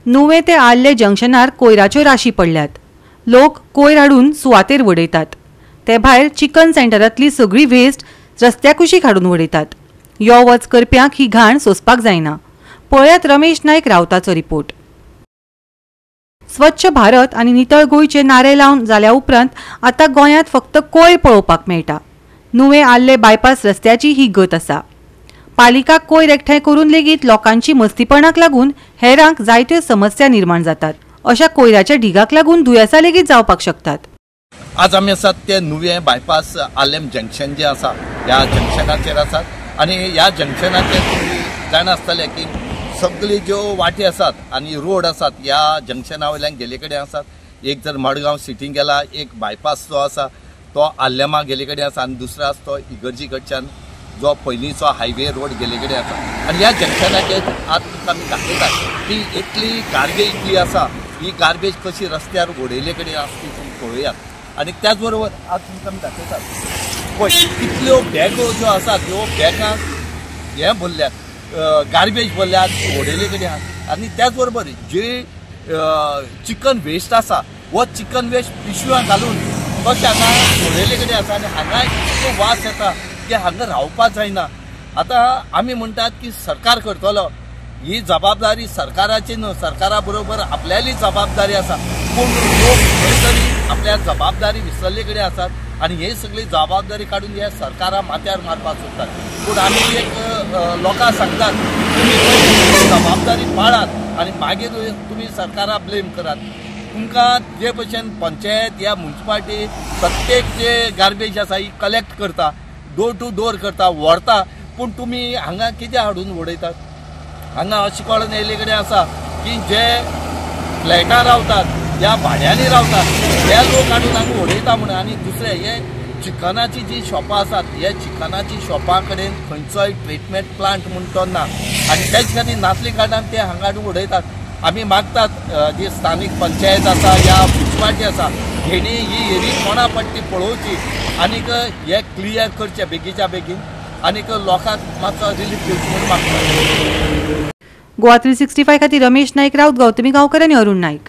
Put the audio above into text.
नुवे ते आल्ले जंक्शनार कोयराच्यो राशी पडल्यात। लोक कोयर हाडून सुवातेर उडयतात। ते भायर चिकन सेंटरांतली सगळी वेस्ट रस्त्याकुशीक हाडून उडयतात। यो वच करप्यांक ही घाण सोंसपाक जायना। पळयात रमेश नायक रावताचो रिपोर्ट। स्वच्छ भारत आनी नितळ गोंयचे नारे लावन जाल्या उपरांत आतां गोंयांत फक्त कोयर पळोवपाक मेळटा। नुवे आल्ले बायपास रस्त्याची ही गत आसा। पालिका कोयर एकठांय करून लेगीत लोकांची मस्तीपणाक लागून हेरांक जायत्यो समस्या निर्माण जातात। अशा कोयराच्या ढिगाक लागून दुयेंसां लेगीत जावपाक शकतात। आज आमी आसात ते नुवे बायपास आलेम जंक्शन जे आसा ह्या जंक्शनाचेर आसात आनी ह्या जंक्शनाचेर तुमी जाण आसतले की सगळी ज्यो वाटी आसात आनी रोड आसात ह्या जंक्शना वयल्यान गेले कडेन आसात। एक जर मडगांव सिटीन गेला, एक बायपास जो आसा तो आल्लेमा गेले कडेन आसा आनी दुसरो आसा तो इगर्जी कडच्यान जो पयलींचो हायवे रोड गेले कडेन आसा। आनी ह्या जंक्शनाचेर आज तुमकां आमी दाखयतात की इतली गार्बेज जी आसा ही गार्बेज कशी रस्त्यार उडयले कडेन आसा ती तुमी पळयात। आनी त्याच बरोबर आज तुमकां आमी दाखयतात पळय कितल्यो बॅगो ज्यो आसात ह्यो बॅगांक हे भरल्यात, गार्बेज भरल्यात उडयले कडेन आसा। आनी त्याच बरोबर जे चिकन वेस्ट आसा वो चिकन वेस्ट पिशव्यां घालून कशें हांगा उडयले कडेन आसा आनी हांगा इतलो वास येता की हांगा रावपाक जायना। आतां आमी म्हणटात की सरकार करतलो, ही जबाबदारी सरकाराची न्हू, सरकारा बरोबर आपल्याली जबाबदारी आसा। पूण लोक खंय तरी आपल्या जबाबदारी विसरले कडेन आसात आनी हे सगळी जबाबदारी काडून हे सरकारा माथ्यार मारपाक सोदतात। पूण आमी एक लोकांक सांगतात तुमी जबाबदारी पाळात आनी मागीर तुमी सरकारा ब्लेम करात। तुमकां जे भशेन पंचायत या म्युनिसिपालिटी प्रत्येक जे गार्बेज आसा ही कलेक्ट करता, डोर टू डोर करता, व्हरता, पूण तुमी हांगा कितें हाडून उडयतात? हांगा अशें कळून येयले कडेन आसा की जे फ्लॅटां रावतात या भाड्यांनी रावतात हे लोक हाडून हांगा उडयता म्हणून। आनी दुसरे हे चिकनाची जी शॉपां आसात हे चिकनाची शॉपां कडेन खंयचोय ट्रिटमेंट प्लांट म्हूण तो ना आनी तेच खातीर नासले कारणान ते हांगा हाडून उडयतात। आमी मागतात जी स्थानीक पंचायत आसा या म्युनिसिपालिटी आसा हेणी ही एरी कोणा पडटी पळोवची आनीक हे क्लियर करचे बेगीच्या बेगीन आनीक लोकांक मातसो रिलीफ दिवची म्हणून मागतात। गोवा 365 खातीर रमेश नायक रावत, गौतमी गांवकर आनी अरुण नायक।